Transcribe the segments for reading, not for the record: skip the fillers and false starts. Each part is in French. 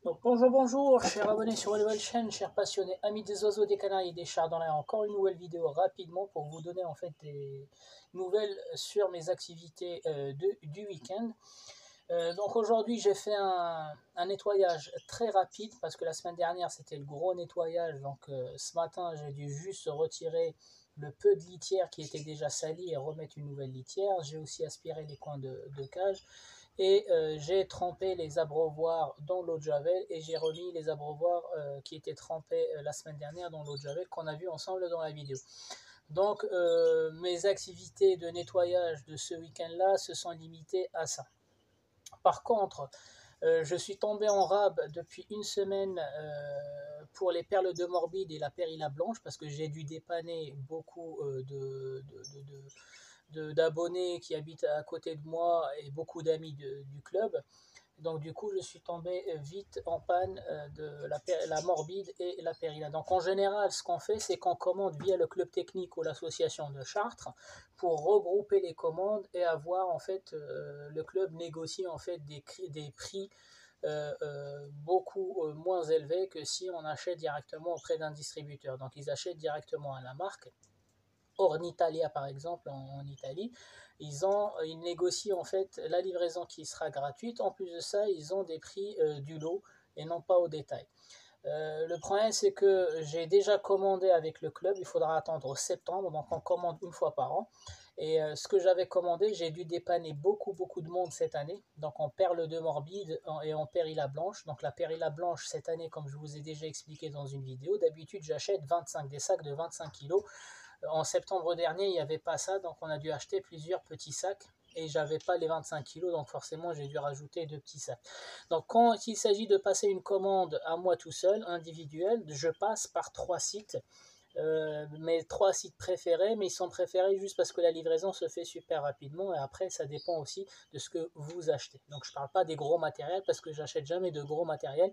Donc, bonjour, chers abonnés sur la nouvelle chaîne, chers passionnés, amis des oiseaux, des canaris et des chars dans l'air. Encore une nouvelle vidéo rapidement pour vous donner en fait des nouvelles sur mes activités du week-end. Donc aujourd'hui j'ai fait un nettoyage très rapide parce que la semaine dernière c'était le gros nettoyage. Donc ce matin j'ai dû juste retirer le peu de litière qui était déjà sali et remettre une nouvelle litière. J'ai aussi aspiré les coins de cage. Et j'ai trempé les abreuvoirs dans l'eau de javel et j'ai remis les abreuvoirs qui étaient trempés la semaine dernière dans l'eau de javel qu'on a vu ensemble dans la vidéo. Donc mes activités de nettoyage de ce week-end-là se sont limitées à ça. Par contre, je suis tombé en rab depuis une semaine pour les perles de morbide et la périlla blanche parce que j'ai dû dépanner beaucoup d'abonnés qui habitent à côté de moi et beaucoup d'amis du club. Donc du coup, je suis tombé vite en panne de la morbide et la périlla. Donc en général, ce qu'on fait, c'est qu'on commande via le club technique ou l'association de Chartres pour regrouper les commandes et avoir en fait le club négocie en fait des prix beaucoup moins élevés que si on achète directement auprès d'un distributeur. Donc ils achètent directement à la marque. Ornitalia par exemple en Italie, ils négocient en fait la livraison qui sera gratuite. En plus de ça, ils ont des prix du lot et non pas au détail. Le problème c'est que j'ai déjà commandé avec le club, il faudra attendre septembre, donc on commande une fois par an. Et ce que j'avais commandé, j'ai dû dépanner beaucoup de monde cette année. Donc en perle de morbide et en périlla blanche. Donc la périlla blanche cette année, comme je vous ai déjà expliqué dans une vidéo, d'habitude j'achète des sacs de 25 kg. En septembre dernier, il n'y avait pas ça, donc on a dû acheter plusieurs petits sacs et j'avais pas les 25 kg, donc forcément j'ai dû rajouter 2 petits sacs. Donc quand il s'agit de passer une commande à moi tout seul, individuelle, je passe par 3 sites. Mes 3 sites préférés, mais ils sont préférés juste parce que la livraison se fait super rapidement et après ça dépend aussi de ce que vous achetez. Donc je ne parle pas des gros matériels parce que j'achète jamais de gros matériel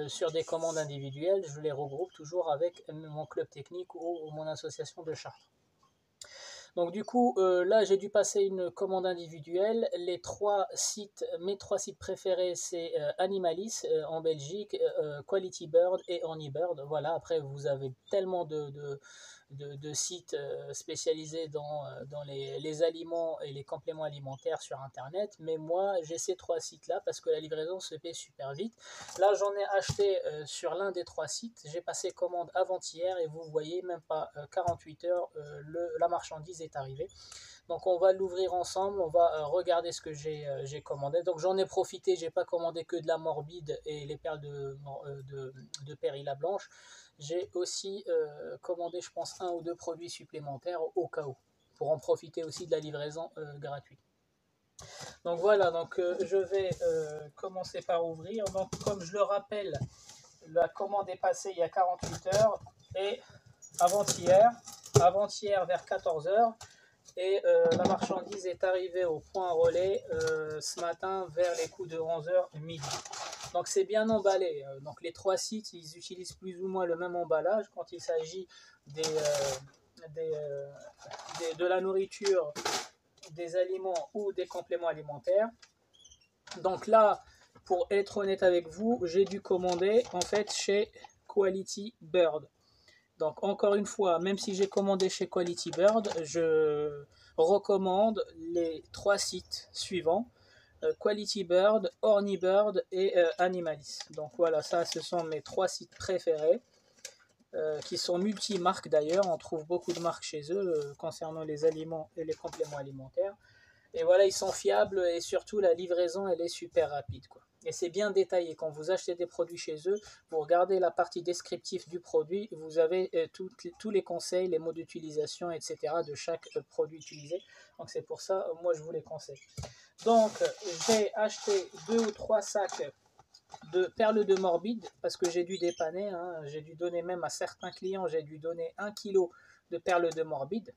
sur des commandes individuelles, je les regroupe toujours avec mon club technique ou mon association de Chartres. Donc du coup, là j'ai dû passer une commande individuelle. Mes 3 sites préférés, c'est Animalis en Belgique, Quality Bird et Hornibird. Voilà, après vous avez tellement de sites spécialisés dans les aliments et les compléments alimentaires sur Internet. Mais moi, j'ai ces 3 sites-là parce que la livraison se fait super vite. Là, j'en ai acheté sur l'un des 3 sites. J'ai passé commande avant-hier et vous voyez, même pas 48 heures, la marchandise est arrivée. Donc on va l'ouvrir ensemble, on va regarder ce que j'ai commandé. Donc j'en ai profité, j'ai pas commandé que de la morbide et les perles de périlla blanche. J'ai aussi commandé, je pense, 1 ou 2 produits supplémentaires au cas où, pour en profiter aussi de la livraison gratuite. Donc voilà, donc je vais commencer par ouvrir. Donc comme je le rappelle, la commande est passée il y a 48 heures et avant-hier vers 14 heures. Et la marchandise est arrivée au point relais ce matin vers les coups de 11h midi. Donc c'est bien emballé. Donc les 3 sites, ils utilisent plus ou moins le même emballage quand il s'agit de la nourriture, des aliments ou des compléments alimentaires. Donc là, pour être honnête avec vous, j'ai dû commander en fait chez Quality Bird. Donc encore une fois, même si j'ai commandé chez Quality Bird, je recommande les 3 sites suivants. Quality Bird, Hornibird et Animalis. Donc voilà, ça ce sont mes 3 sites préférés, qui sont multi-marques d'ailleurs. On trouve beaucoup de marques chez eux concernant les aliments et les compléments alimentaires. Et voilà, ils sont fiables et surtout la livraison elle est super rapide, quoi. Et c'est bien détaillé. Quand vous achetez des produits chez eux, vous regardez la partie descriptive du produit, vous avez tous les conseils, les mots d'utilisation, etc. de chaque produit utilisé. Donc c'est pour ça, moi je vous les conseille. Donc j'ai acheté 2 ou 3 sacs de perles de morbide parce que j'ai dû dépanner, hein, j'ai dû donner même à certains clients, j'ai dû donner 1 kg de perles de morbide.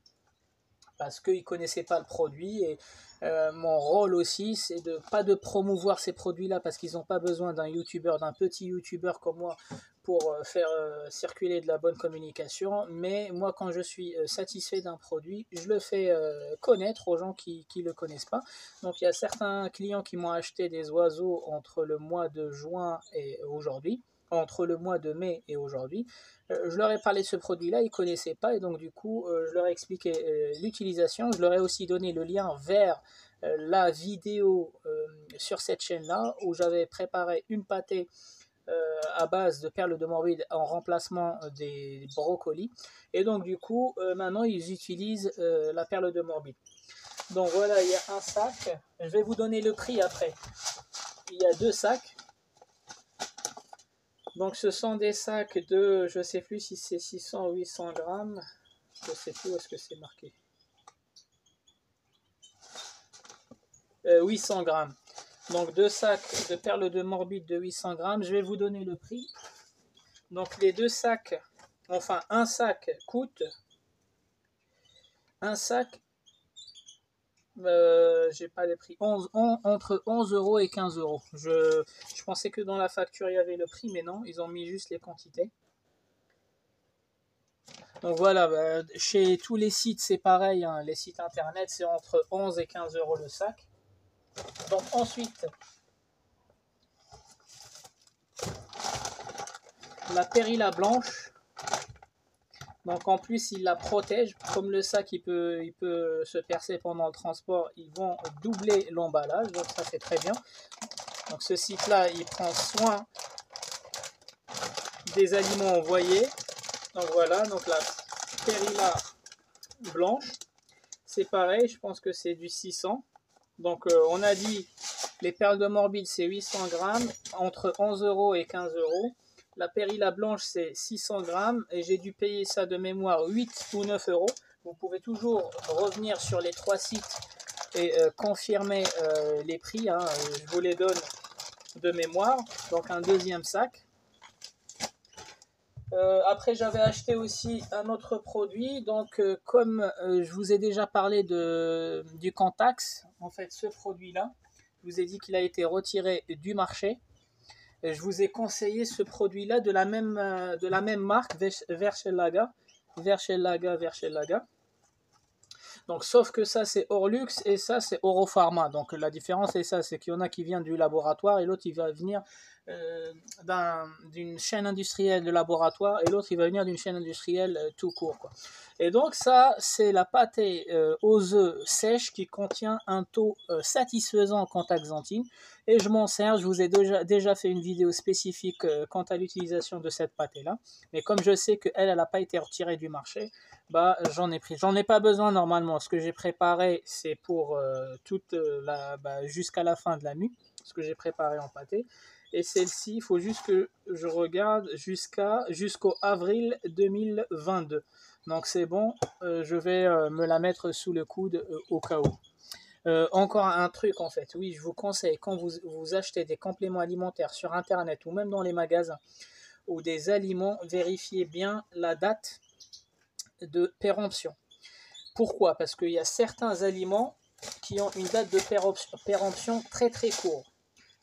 parce qu'ils ne connaissaient pas le produit. Et mon rôle aussi, c'est de pas de promouvoir ces produits-là parce qu'ils n'ont pas besoin d'un youtubeur, d'un petit youtubeur comme moi pour faire circuler de la bonne communication. Mais moi, quand je suis satisfait d'un produit, je le fais connaître aux gens qui ne le connaissent pas. Donc il y a certains clients qui m'ont acheté des oiseaux entre le mois de juin et aujourd'hui, entre le mois de mai et aujourd'hui. Je leur ai parlé de ce produit-là, ils ne connaissaient pas, et donc du coup, je leur ai expliqué l'utilisation. Je leur ai aussi donné le lien vers la vidéo sur cette chaîne-là, où j'avais préparé une pâtée à base de perles de morbide en remplacement des brocolis. Et donc du coup, maintenant, ils utilisent la perle de morbide. Donc voilà, il y a un sac. Je vais vous donner le prix après. Il y a 2 sacs. Donc ce sont des sacs de, je ne sais plus si c'est 600 ou 800 grammes. Je ne sais plus où est-ce que c'est marqué. 800 grammes. Donc 2 sacs de perles de morbide de 800 grammes. Je vais vous donner le prix. Donc les 2 sacs, enfin un sac coûte, un sac, j'ai pas les prix, entre 11 euros et 15 euros. Je pensais que dans la facture il y avait le prix, mais non, ils ont mis juste les quantités. Donc voilà, chez tous les sites c'est pareil, hein, les sites internet c'est entre 11 et 15 euros le sac. Donc ensuite, la Perilla blanche. Donc en plus il la protège, comme le sac il peut se percer pendant le transport, ils vont doubler l'emballage, donc ça c'est très bien. Donc ce site là il prend soin des aliments envoyés. Donc voilà, donc la Perilla blanche, c'est pareil, je pense que c'est du 600. Donc on a dit les perles de morbide c'est 800 grammes, entre 11 euros et 15 euros. La Perilla blanche c'est 600 grammes et j'ai dû payer ça de mémoire 8 ou 9 euros. Vous pouvez toujours revenir sur les 3 sites et confirmer les prix, hein. Je vous les donne de mémoire. Donc un deuxième sac. Après j'avais acheté aussi un autre produit, donc comme je vous ai déjà parlé du Contax, en fait ce produit là, je vous ai dit qu'il a été retiré du marché. Je vous ai conseillé ce produit là de la même marque, Verschellaga. Donc, sauf que ça c'est Orlux et ça c'est Orofarma. Donc la différence c'est ça, c'est qu'il y en a qui vient du laboratoire et l'autre il va venir d'une chaîne industrielle de laboratoire et l'autre il va venir d'une chaîne industrielle tout court, quoi. Et donc ça c'est la pâtée aux œufs sèches qui contient un taux satisfaisant en contaxanthine et je m'en sers. Je vous ai déjà fait une vidéo spécifique quant à l'utilisation de cette pâtée là, mais comme je sais qu'elle n'a pas été retirée du marché, j'en ai pris. J'en ai pas besoin normalement. Ce que j'ai préparé, c'est pour jusqu'à la fin de la nuit. Ce que j'ai préparé en pâté. Et celle-ci, il faut juste que je regarde jusqu'au avril 2022. Donc c'est bon. Je vais me la mettre sous le coude au cas où. Encore un truc en fait. Oui, je vous conseille quand vous achetez des compléments alimentaires sur Internet ou même dans les magasins ou des aliments, vérifiez bien la date de péremption. Pourquoi? Parce qu'il y a certains aliments qui ont une date de péremption très très courte.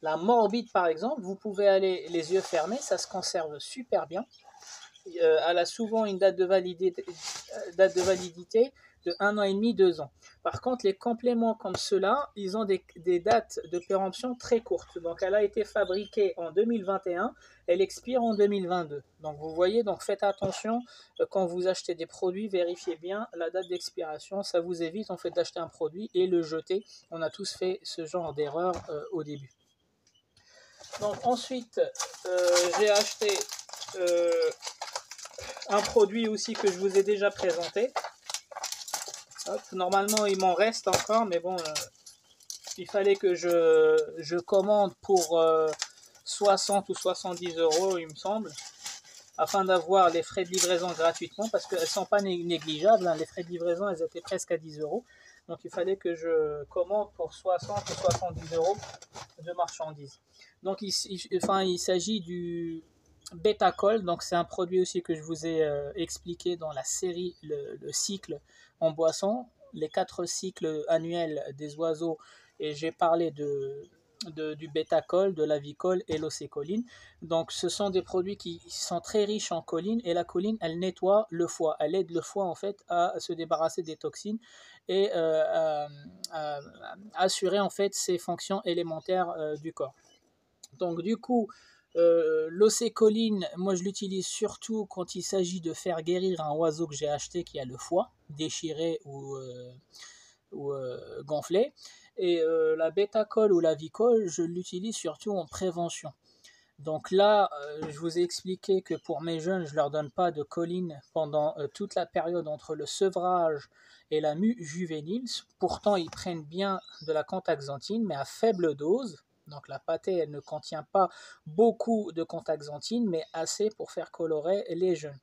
La morbide par exemple, vous pouvez aller les yeux fermés, ça se conserve super bien. Elle a souvent une date de validité de 1 an et demi, 2 ans. Par contre, les compléments comme ceux-là, ils ont des dates de péremption très courtes. Donc, elle a été fabriquée en 2021, elle expire en 2022. Donc, vous voyez, donc faites attention quand vous achetez des produits, vérifiez bien la date d'expiration. Ça vous évite en fait d'acheter un produit et le jeter. On a tous fait ce genre d'erreur au début. Donc, ensuite, j'ai acheté un produit aussi que je vous ai déjà présenté. Hop, normalement il m'en reste encore, mais bon, il fallait que je commande pour 60 ou 70 euros, il me semble, afin d'avoir les frais de livraison gratuitement, parce qu'elles ne sont pas négligeables, hein. Les frais de livraison, elles étaient presque à 10 euros. Donc il fallait que je commande pour 60 ou 70 euros de marchandises. Donc il s'agit du Betacol, donc c'est un produit aussi que je vous ai expliqué dans la série le cycle en boisson. les 4 cycles annuels des oiseaux, et j'ai parlé du bêta-col, de l'avicole et l'océcoline. Donc ce sont des produits qui sont très riches en choline, et la choline, elle nettoie le foie, elle aide le foie en fait à se débarrasser des toxines et à assurer en fait ses fonctions élémentaires du corps. Donc du coup, l'océcoline, moi je l'utilise surtout quand il s'agit de faire guérir un oiseau que j'ai acheté qui a le foie déchiré ou gonflé. Et la bêta-col ou la vicole, je l'utilise surtout en prévention. Donc là, je vous ai expliqué que pour mes jeunes, je ne leur donne pas de choline pendant toute la période entre le sevrage et la mue juvénile. Pourtant, ils prennent bien de la contaxanthine, mais à faible dose. Donc la pâtée, elle ne contient pas beaucoup de contaxanthine, mais assez pour faire colorer les jeunes.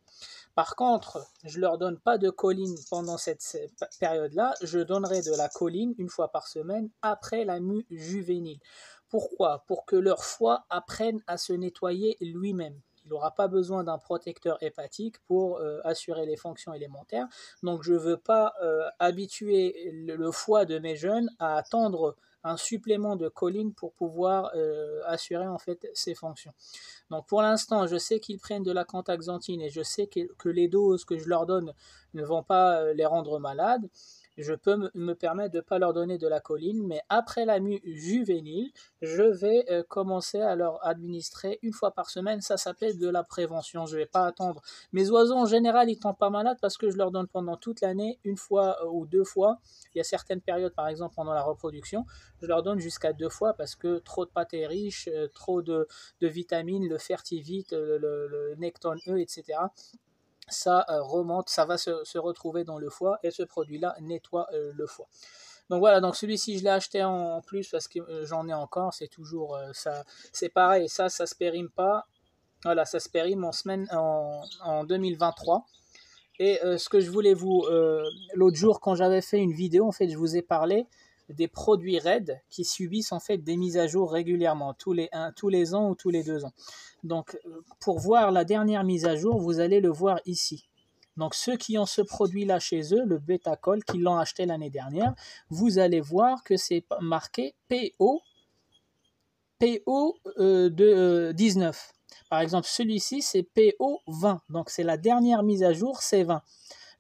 Par contre, je ne leur donne pas de choline pendant cette période-là. Je donnerai de la choline une fois par semaine après la mue juvénile. Pourquoi? Pour que leur foie apprenne à se nettoyer lui-même. Il n'aura pas besoin d'un protecteur hépatique pour assurer les fonctions élémentaires. Donc je ne veux pas habituer le foie de mes jeunes à attendre un supplément de choline pour pouvoir assurer en fait ses fonctions. Donc pour l'instant, je sais qu'ils prennent de la contaxanthine et je sais que les doses que je leur donne ne vont pas les rendre malades. Je peux me permettre de ne pas leur donner de la choline, mais après la mue juvénile, je vais commencer à leur administrer une fois par semaine. Ça s'appelle de la prévention. Je ne vais pas attendre. Mes oiseaux, en général, ils ne tombent pas malades parce que je leur donne pendant toute l'année, une fois ou 2 fois. Il y a certaines périodes, par exemple pendant la reproduction, je leur donne jusqu'à 2 fois parce que trop de pâté riche, trop de vitamines, le fertivite, le Necton E, etc. Ça remonte, ça va se retrouver dans le foie et ce produit-là nettoie le foie. Donc voilà, donc celui-ci je l'ai acheté en plus parce que j'en ai encore, c'est toujours ça, c'est pareil, ça se périme pas. Voilà, ça se périme en 2023. Et ce que je voulais l'autre jour quand j'avais fait une vidéo, en fait, je vous ai parlé des produits RAID qui subissent en fait des mises à jour régulièrement, tous les ans ou tous les 2 ans. Donc, pour voir la dernière mise à jour, vous allez le voir ici. Donc, ceux qui ont ce produit-là chez eux, le Bêta-col, qui l'ont acheté l'année dernière, vous allez voir que c'est marqué PO 19. Par exemple, celui-ci, c'est PO 20. Donc, c'est la dernière mise à jour, c'est 20.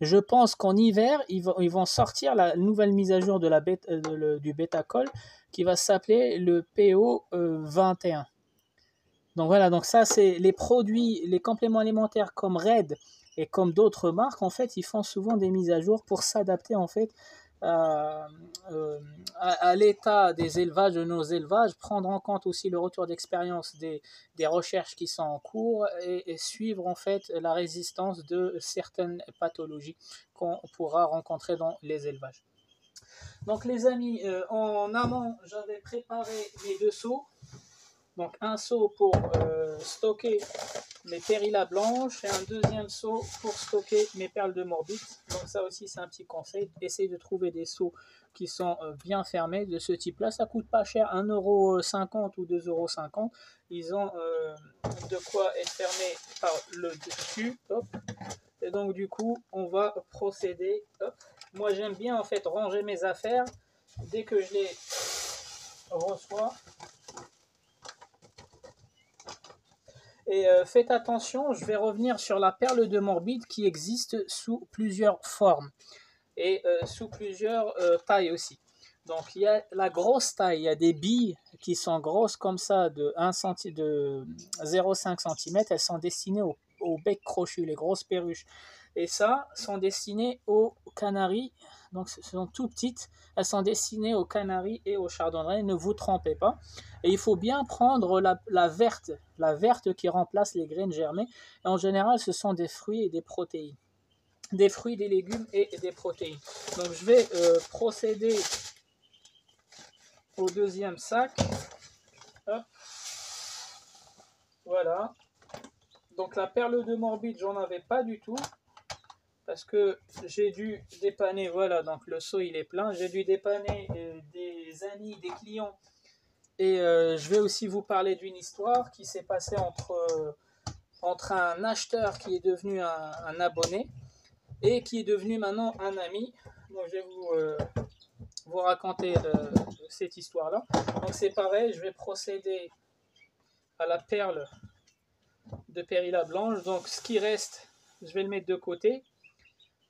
Je pense qu'en hiver, ils vont sortir la nouvelle mise à jour du Bêta-col qui va s'appeler le PO 21. Donc voilà, donc ça, c'est les produits, les compléments alimentaires comme Red et comme d'autres marques, en fait, ils font souvent des mises à jour pour s'adapter, en fait, à l'état des élevages, de nos élevages, prendre en compte aussi le retour d'expérience des recherches qui sont en cours et suivre en fait la résistance de certaines pathologies qu'on pourra rencontrer dans les élevages. Donc les amis, en amont, j'avais préparé mes 2 seaux. Donc un seau pour stocker mes périllas blanches et un deuxième seau pour stocker mes perles de morbite. Donc ça aussi c'est un petit conseil, essayez de trouver des seaux qui sont bien fermés de ce type là, ça coûte pas cher, 1,50 € ou 2,50 €. Ils ont de quoi être fermés par le dessus. Hop. Et donc du coup on va procéder. Hop. Moi j'aime bien en fait ranger mes affaires dès que je les reçois. Et faites attention, je vais revenir sur la perle de morbide qui existe sous plusieurs formes et sous plusieurs tailles aussi. Donc il y a la grosse taille, il y a des billes qui sont grosses comme ça de 0,5 cm, elles sont destinées au bec crochu, les grosses perruches. Et ça, sont destinées aux canaris, donc ce sont tout petites, elles sont destinées aux canaris et aux chardonnerets, ne vous trompez pas. Et il faut bien prendre la verte qui remplace les graines germées. Et en général, ce sont des fruits et des protéines. Des fruits, des légumes et des protéines. Donc je vais procéder au deuxième sac. Hop. Voilà. Donc la perle de morbide, j'en avais pas du tout. Parce que j'ai dû dépanner, voilà, donc le seau il est plein. J'ai dû dépanner des amis, des clients. Et je vais aussi vous parler d'une histoire qui s'est passée entre un acheteur qui est devenu un abonné et qui est devenu maintenant un ami. Donc je vais vous raconter cette histoire-là. Donc c'est pareil, je vais procéder à la perle de Périlla blanche. Donc ce qui reste, je vais le mettre de côté.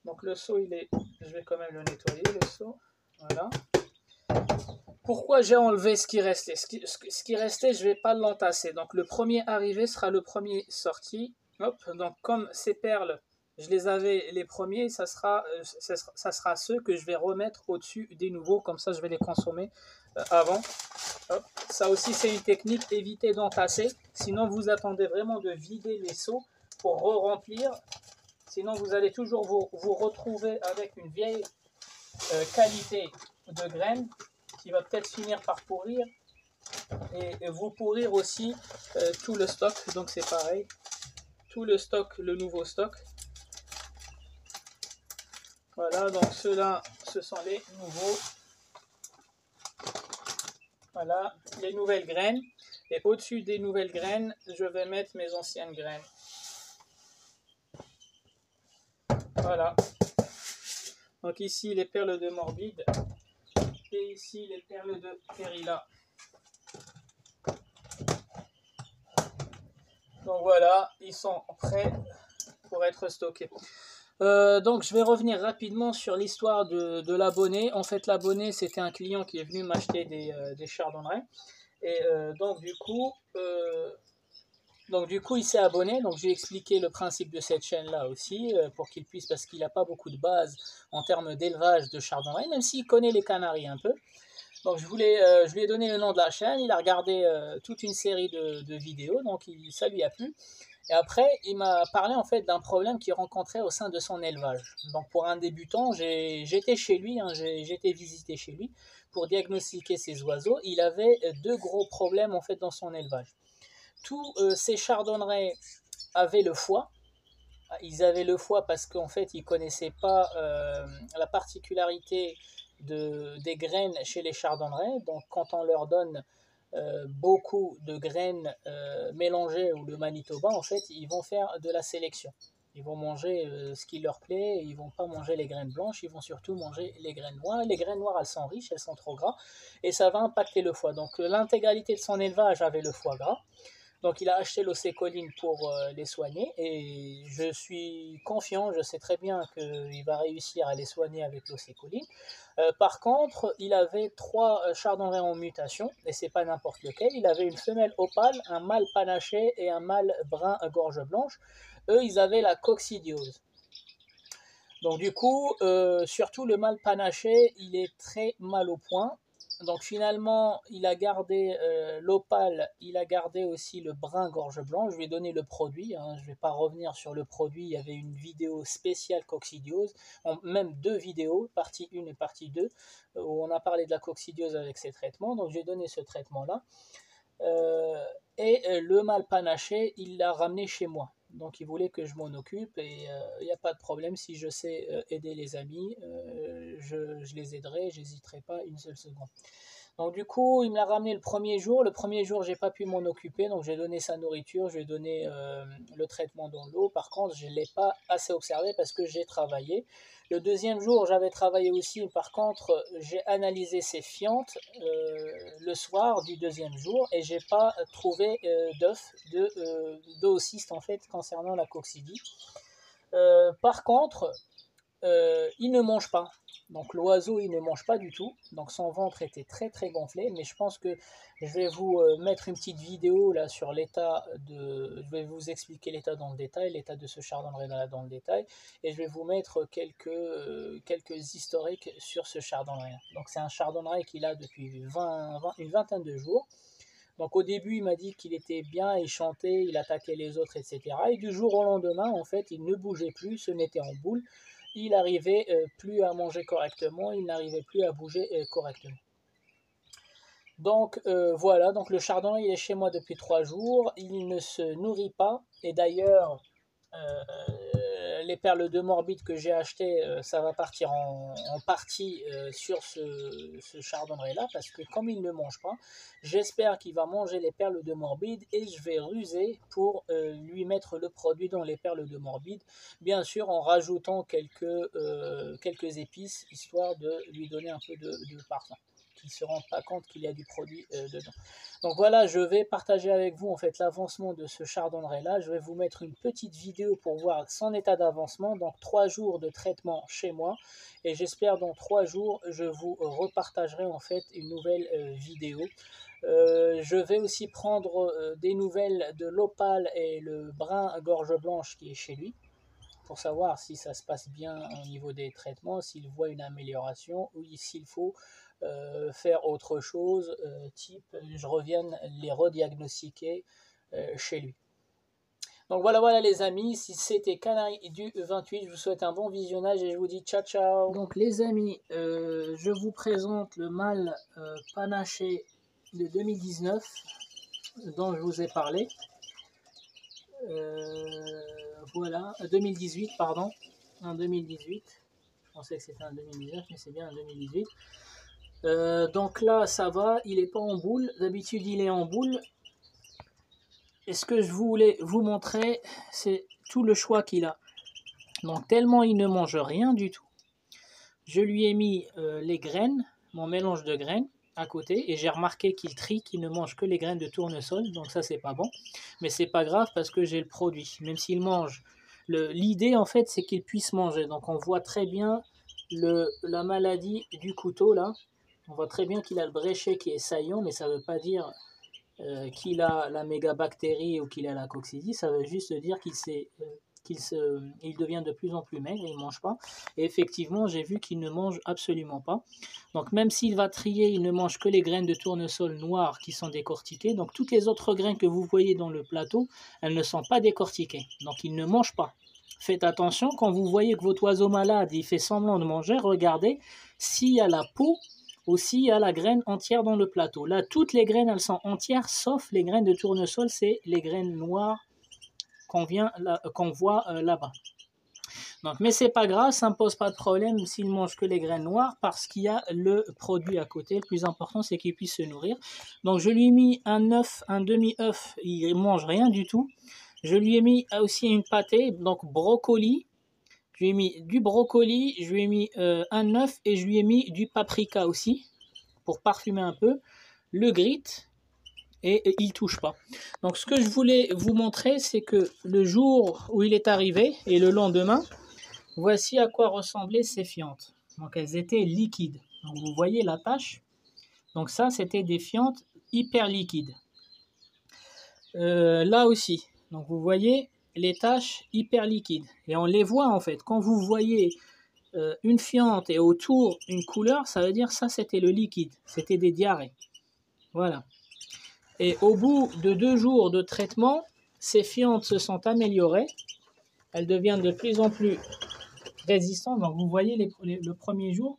Donc le seau, je vais quand même le nettoyer, le seau. Voilà. Pourquoi j'ai enlevé ce qui restait? Ce qui restait, je ne vais pas l'entasser. Donc le premier arrivé sera le premier sorti. Hop, donc comme ces perles, je les avais les premiers, ça sera ceux que je vais remettre au-dessus des nouveaux. Comme ça, je vais les consommer avant. Hop. Ça aussi, c'est une technique, évitez d'entasser. Sinon, vous attendez vraiment de vider les seaux pour re-remplir. Sinon, vous allez toujours vous retrouver avec une vieille qualité de graines qui va peut-être finir par pourrir et vous pourrir aussi tout le stock. Donc c'est pareil, tout le stock, le nouveau stock. Voilà, donc ceux-là, ce sont les nouveaux. Voilà, les nouvelles graines. Et au-dessus des nouvelles graines, je vais mettre mes anciennes graines. Voilà. Donc ici, les perles de Morbide. Et ici, les perles de Périlla. Donc voilà, ils sont prêts pour être stockés. Donc je vais revenir rapidement sur l'histoire de l'abonné. En fait, l'abonné, c'était un client qui est venu m'acheter des chardonnerets. Et donc du coup, il s'est abonné. Donc j'ai expliqué le principe de cette chaîne-là aussi, pour qu'il puisse, parce qu'il n'a pas beaucoup de base en termes d'élevage de chardonnerets, même s'il connaît les Canaries un peu. Donc je lui ai donné le nom de la chaîne, il a regardé toute une série de vidéos, donc ça lui a plu. Et après, il m'a parlé en fait d'un problème qu'il rencontrait au sein de son élevage. Donc pour un débutant, j'étais chez lui, j'étais visité chez lui pour diagnostiquer ses oiseaux. Il avait deux gros problèmes en fait dans son élevage. Tous ces chardonnerets avaient le foie. Ils avaient le foie parce qu'en fait, ils ne connaissaient pas la particularité des graines chez les chardonnerets. Donc quand on leur donne beaucoup de graines mélangées ou le Manitoba, en fait, ils vont faire de la sélection. Ils vont manger ce qui leur plaît, et ils vont pas manger les graines blanches, ils vont surtout manger les graines noires. Les graines noires, elles sont riches, elles sont trop gras, et ça va impacter le foie. Donc l'intégralité de son élevage avait le foie gras. Donc il a acheté l'océcoline pour les soigner, et je suis confiant, je sais très bien qu'il va réussir à les soigner avec l'océcoline. Par contre, il avait trois chardonnerets en mutation, et c'est pas n'importe lequel. Il avait une femelle opale, un mâle panaché et un mâle brun à gorge blanche. Eux, ils avaient la coccidiose. Donc du coup, surtout le mâle panaché, il est très mal au point. Donc finalement, il a gardé l'opale, il a gardé aussi le brun gorge blanche. Je lui ai donné le produit, hein, je ne vais pas revenir sur le produit. Il y avait une vidéo spéciale coccidiose, même deux vidéos, partie 1 et partie 2, où on a parlé de la coccidiose avec ces traitements. Donc j'ai donné ce traitement-là. Et le mâle panaché, il l'a ramené chez moi. Donc il voulait que je m'en occupe, et il n'y a pas de problème. Si je sais aider les amis, je les aiderai, j'hésiterai pas une seule seconde. Donc du coup, il me l'a ramené le premier jour. Le premier jour, j'ai pas pu m'en occuper, donc j'ai donné sa nourriture, j'ai donné le traitement dans l'eau. Par contre, je ne l'ai pas assez observé parce que j'ai travaillé. Le deuxième jour, j'avais travaillé aussi. Par contre, j'ai analysé ses fientes le soir du deuxième jour, et j'ai pas trouvé d'œufs d'oocyste en fait concernant la coccidie. Par contre, il ne mange pas. Donc l'oiseau, il ne mange pas du tout. Donc son ventre était très très gonflé. Mais je pense que je vais vous mettre une petite vidéo là sur l'état de... Je vais vous expliquer l'état dans le détail, l'état de ce chardonneret dans le détail. Et je vais vous mettre quelques historiques sur ce chardonneret. Donc c'est un chardonneret qu'il a depuis une vingtaine de jours. Donc au début, il m'a dit qu'il était bien, il chantait, il attaquait les autres, etc. Et du jour au lendemain, en fait, il ne bougeait plus, se mettait en boule. Il n'arrivait plus à manger correctement, il n'arrivait plus à bouger correctement. Donc voilà, donc le chardonneret, il est chez moi depuis 3 jours, il ne se nourrit pas, et d'ailleurs, les perles de morbide que j'ai achetées, ça va partir en partie sur ce chardonneret-là, parce que comme il ne mange pas, j'espère qu'il va manger les perles de morbide et je vais ruser pour lui mettre le produit dans les perles de morbide, bien sûr en rajoutant quelques épices, histoire de lui donner un peu de parfum, qu'il ne se rende pas compte qu'il y a du produit dedans. Donc voilà, je vais partager avec vous en fait l'avancement de ce chardonneret là. Je vais vous mettre une petite vidéo pour voir son état d'avancement. Donc 3 jours de traitement chez moi. Et j'espère dans 3 jours, je vous repartagerai en fait une nouvelle vidéo. Je vais aussi prendre des nouvelles de l'opale et le brun gorge blanche qui est chez lui, pour savoir si ça se passe bien au niveau des traitements, s'il voit une amélioration ou s'il faut faire autre chose, type je revienne les rediagnostiquer chez lui. Donc voilà les amis, si c'était Canari du 28, je vous souhaite un bon visionnage et je vous dis ciao ciao. Donc les amis, je vous présente le mâle panaché de 2019 dont je vous ai parlé. Voilà, 2018 pardon, en 2018, je pensais que c'était en 2019 mais c'est bien en 2018. Donc là ça va, il n'est pas en boule, d'habitude il est en boule. Et ce que je voulais vous montrer, c'est tout le choix qu'il a. Donc tellement il ne mange rien du tout, je lui ai mis les graines, mon mélange de graines à côté, et j'ai remarqué qu'il trie, qu'il ne mange que les graines de tournesol, donc ça c'est pas bon, mais c'est pas grave parce que j'ai le produit, même s'il mange. L'idée en fait c'est qu'il puisse manger, donc on voit très bien la maladie du couteau là. On voit très bien qu'il a le bréchet qui est saillant, mais ça ne veut pas dire qu'il a la mégabactérie ou qu'il a la coccidie, ça veut juste dire il devient de plus en plus maigre, il ne mange pas. Et effectivement, j'ai vu qu'il ne mange absolument pas. Donc même s'il va trier, il ne mange que les graines de tournesol noires qui sont décortiquées. Donc toutes les autres graines que vous voyez dans le plateau, elles ne sont pas décortiquées. Donc il ne mange pas. Faites attention, quand vous voyez que votre oiseau malade, il fait semblant de manger, regardez s'il y a la peau ou s'il y a la graine entière dans le plateau. Là, toutes les graines, elles sont entières, sauf les graines de tournesol, c'est les graines noires qu'on voit là-bas. Donc, mais c'est pas grave, ça ne pose pas de problème s'il mange que les graines noires parce qu'il y a le produit à côté. Le plus important, c'est qu'il puisse se nourrir. Donc, je lui ai mis un œuf, un demi-œuf, il ne mange rien du tout. Je lui ai mis aussi une pâtée, donc brocoli. Je lui ai mis du brocoli, je lui ai mis un œuf et je lui ai mis du paprika aussi pour parfumer un peu. Le grit. Et il ne touche pas. Donc ce que je voulais vous montrer, c'est que le jour où il est arrivé et le lendemain, voici à quoi ressemblaient ces fientes. Donc elles étaient liquides. Donc vous voyez la tache. Donc ça, c'était des fientes hyper liquides. Là aussi, donc vous voyez les taches hyper liquides. Et on les voit en fait. Quand vous voyez une fiente et autour une couleur, ça veut dire ça c'était le liquide. C'était des diarrhées. Voilà. Et au bout de 2 jours de traitement, ces fientes se sont améliorées. Elles deviennent de plus en plus résistantes. Donc vous voyez le premier jour,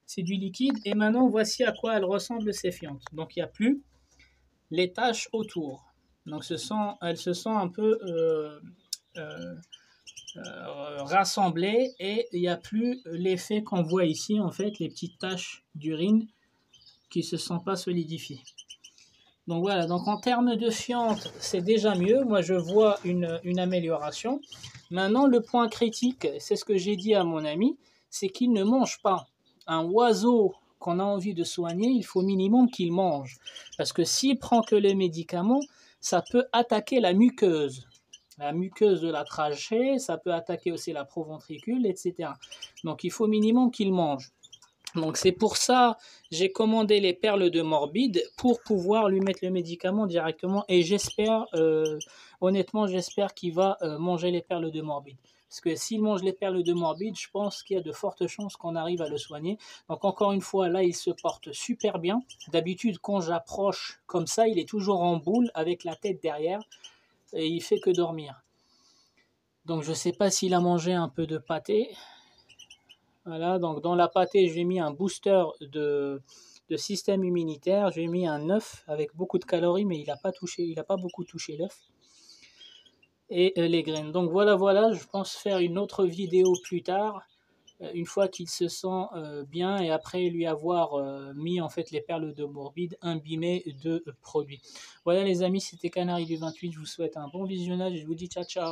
c'est du liquide. Et maintenant, voici à quoi elles ressemblent ces fientes. Donc il n'y a plus les taches autour. Donc elles se sont un peu rassemblées et il n'y a plus l'effet qu'on voit ici, en fait, les petites taches d'urine qui ne se sont pas solidifiées. Donc voilà, donc en termes de fientes, c'est déjà mieux. Moi, je vois une amélioration. Maintenant, le point critique, c'est ce que j'ai dit à mon ami, c'est qu'il ne mange pas. Un oiseau qu'on a envie de soigner, il faut minimum qu'il mange. Parce que s'il prend que les médicaments, ça peut attaquer la muqueuse. La muqueuse de la trachée, ça peut attaquer aussi la proventricule, etc. Donc il faut minimum qu'il mange. Donc c'est pour ça j'ai commandé les perles de morbide pour pouvoir lui mettre le médicament directement et j'espère, honnêtement j'espère qu'il va manger les perles de morbide. Parce que s'il mange les perles de morbide, je pense qu'il y a de fortes chances qu'on arrive à le soigner. Donc encore une fois, là il se porte super bien. D'habitude quand j'approche comme ça, il est toujours en boule avec la tête derrière et il fait que dormir. Donc je ne sais pas s'il a mangé un peu de pâté. Voilà, donc dans la pâtée, j'ai mis un booster de système immunitaire. J'ai mis un œuf avec beaucoup de calories, mais il n'a pas beaucoup touché l'œuf. et les graines. Donc voilà, je pense faire une autre vidéo plus tard, une fois qu'il se sent bien et après lui avoir mis en fait les perles de Morbide imbibées de produits. Voilà les amis, c'était Canari du 28, je vous souhaite un bon visionnage et je vous dis ciao ciao.